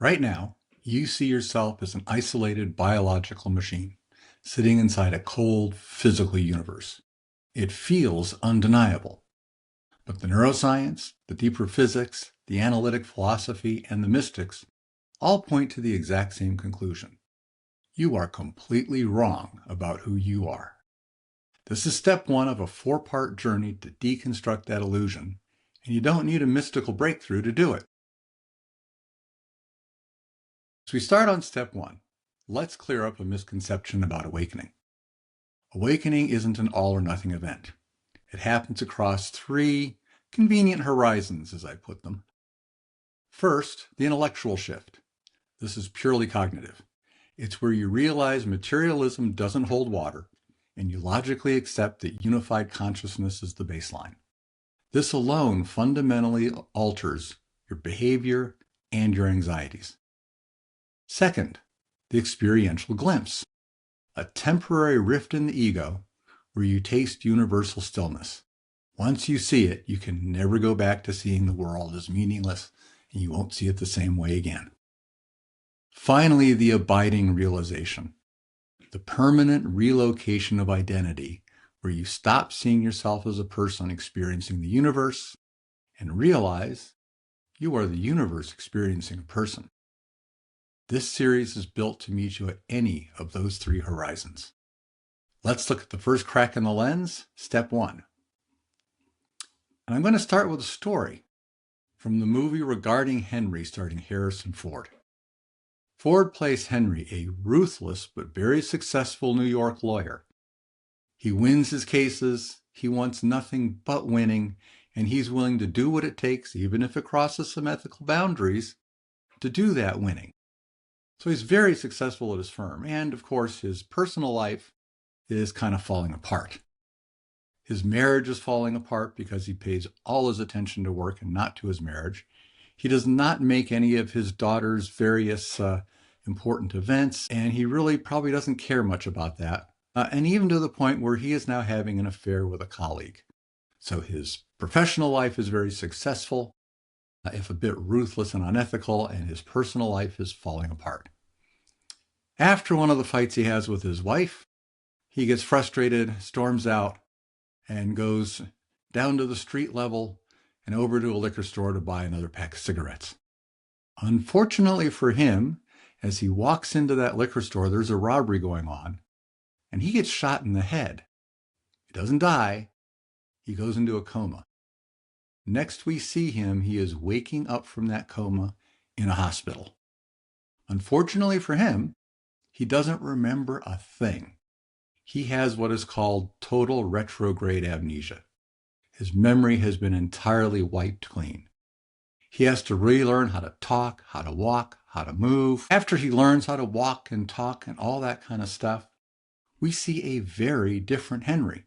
Right now, you see yourself as an isolated biological machine sitting inside a cold physical universe. It feels undeniable. But the neuroscience, the deeper physics, the analytic philosophy, and the mystics all point to the exact same conclusion. You are completely wrong about who you are. This is step one of a 4-part journey to deconstruct that illusion, and you don't need a mystical breakthrough to do it. So we start on step one. Let's clear up a misconception about awakening. Awakening isn't an all or nothing event. It happens across 3 convenient horizons, as I put them. First, the intellectual shift. This is purely cognitive. It's where you realize materialism doesn't hold water, and you logically accept that unified consciousness is the baseline. This alone fundamentally alters your behavior and your anxieties. Second, the experiential glimpse, a temporary rift in the ego where you taste universal stillness. Once you see it, you can never go back to seeing the world as meaningless, and you won't see it the same way again. Finally, the abiding realization, the permanent relocation of identity, where you stop seeing yourself as a person experiencing the universe and realize you are the universe experiencing a person. This series is built to meet you at any of those 3 horizons. Let's look at the first crack in the lens, step 1. And I'm going to start with a story from the movie Regarding Henry, starring Harrison Ford. Ford plays Henry, a ruthless but very successful New York lawyer. He wins his cases, he wants nothing but winning, and he's willing to do what it takes, even if it crosses some ethical boundaries, to do that winning. So he's very successful at his firm, and of course his personal life is kind of falling apart. His marriage is falling apart because he pays all his attention to work and not to his marriage. He does not make any of his daughter's various important events, and he really probably doesn't care much about that. And even to the point where he is now having an affair with a colleague. So his professional life is very successful, if a bit ruthless and unethical, and his personal life is falling apart. After one of the fights he has with his wife, he gets frustrated, storms out, and goes down to the street level and over to a liquor store to buy another pack of cigarettes. Unfortunately for him, as he walks into that liquor store, there's a robbery going on, and he gets shot in the head. He doesn't die. He goes into a coma. Next we see him, he is waking up from that coma in a hospital. Unfortunately for him, he doesn't remember a thing. He has what is called total retrograde amnesia. His memory has been entirely wiped clean. He has to relearn how to talk, how to walk, how to move. After he learns how to walk and talk and all that kind of stuff, we see a very different Henry.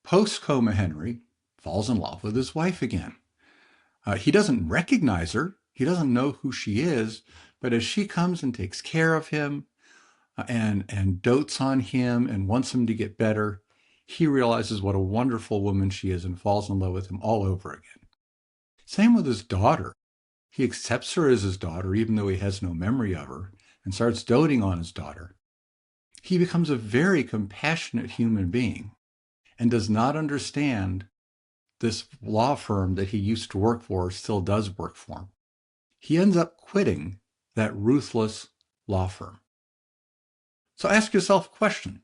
Post-coma Henry falls in love with his wife again. He doesn't recognize her. He doesn't know who she is, but as she comes and takes care of him and dotes on him and wants him to get better, he realizes what a wonderful woman she is and falls in love with him all over again. Same with his daughter. He accepts her as his daughter, even though he has no memory of her, and starts doting on his daughter. He becomes a very compassionate human being and does not understand this law firm that he used to work for still does work for him. He ends up quitting that ruthless law firm. So ask yourself a question.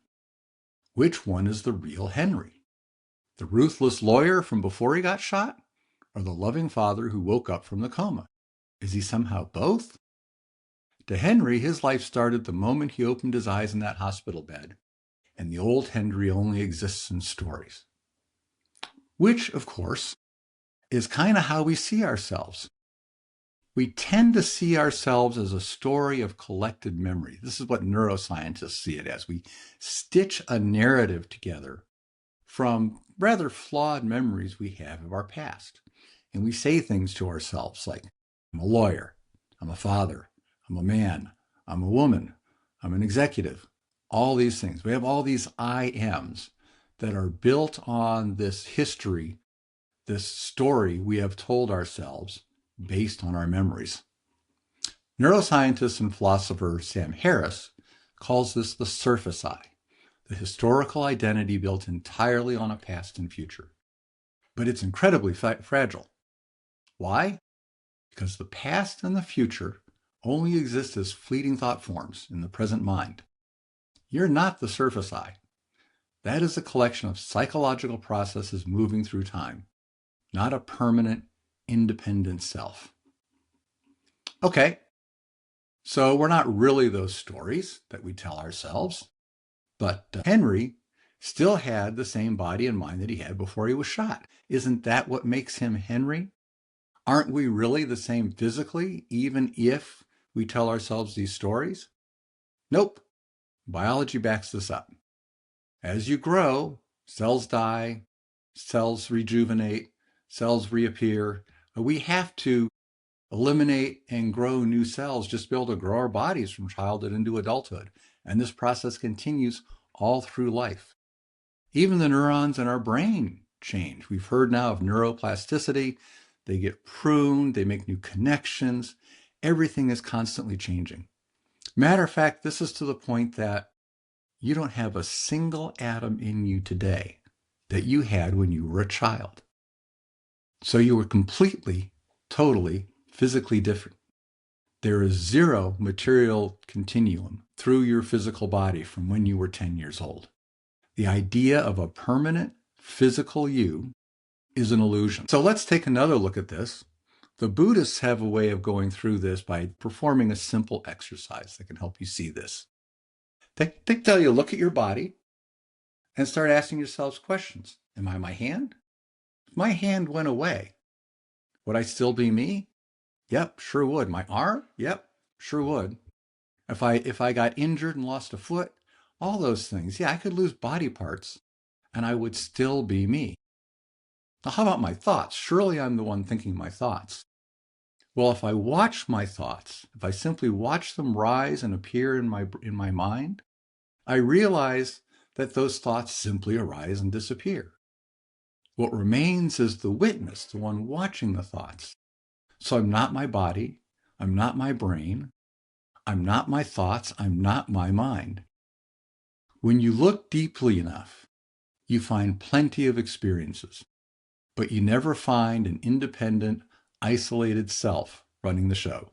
Which one is the real Henry? The ruthless lawyer from before he got shot, or the loving father who woke up from the coma? Is he somehow both? To Henry, his life started the moment he opened his eyes in that hospital bed, and the old Henry only exists in stories. Which, of course, is kind of how we see ourselves. We tend to see ourselves as a story of collected memory. This is what neuroscientists see it as. We stitch a narrative together from rather flawed memories we have of our past. And we say things to ourselves like, I'm a lawyer, I'm a father, I'm a man, I'm a woman, I'm an executive, all these things. We have all these I ams that are built on this history, this story we have told ourselves based on our memories. Neuroscientist and philosopher Sam Harris calls this the surface I, the historical identity built entirely on a past and future. But it's incredibly fragile. Why? Because the past and the future only exist as fleeting thought forms in the present mind. You're not the surface I. That is a collection of psychological processes moving through time, not a permanent, independent self. Okay, so we're not really those stories that we tell ourselves, but Henry still had the same body and mind that he had before he was shot. Isn't that what makes him Henry? Aren't we really the same physically, even if we tell ourselves these stories? Nope. Biology backs this up. As you grow, cells die, cells rejuvenate, cells reappear. We have to eliminate and grow new cells just to be able to grow our bodies from childhood into adulthood. And this process continues all through life. Even the neurons in our brain change. We've heard now of neuroplasticity. They get pruned, they make new connections. Everything is constantly changing. Matter of fact, this is to the point that you don't have a single atom in you today that you had when you were a child. So you were completely, totally, physically different. There is zero material continuum through your physical body from when you were 10 years old. The idea of a permanent physical you is an illusion. So let's take another look at this. The Buddhists have a way of going through this by performing a simple exercise that can help you see this. They tell you, look at your body and start asking yourselves questions. Am I my hand? If my hand went away, would I still be me? Yep, sure would. My arm? Yep, sure would. If I got injured and lost a foot, all those things, yeah, I could lose body parts and I would still be me. Now, how about my thoughts? Surely I'm the one thinking my thoughts. Well, if I watch my thoughts, if I simply watch them rise and appear in my mind, I realize that those thoughts simply arise and disappear. What remains is the witness, the one watching the thoughts. So I'm not my body, I'm not my brain, I'm not my thoughts, I'm not my mind. When you look deeply enough, you find plenty of experiences, but you never find an independent, isolated self running the show.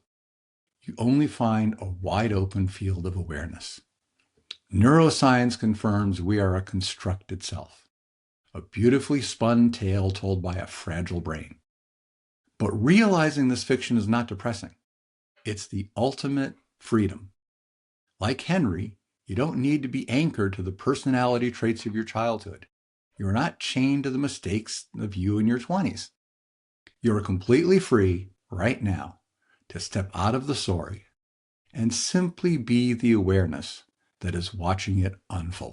You only find a wide open field of awareness. Neuroscience confirms we are a constructed self, a beautifully spun tale told by a fragile brain. But realizing this fiction is not depressing. It's the ultimate freedom. Like Henry, you don't need to be anchored to the personality traits of your childhood. You're not chained to the mistakes of you in your 20s. You're completely free right now to step out of the story and simply be the awareness that is watching it unfold.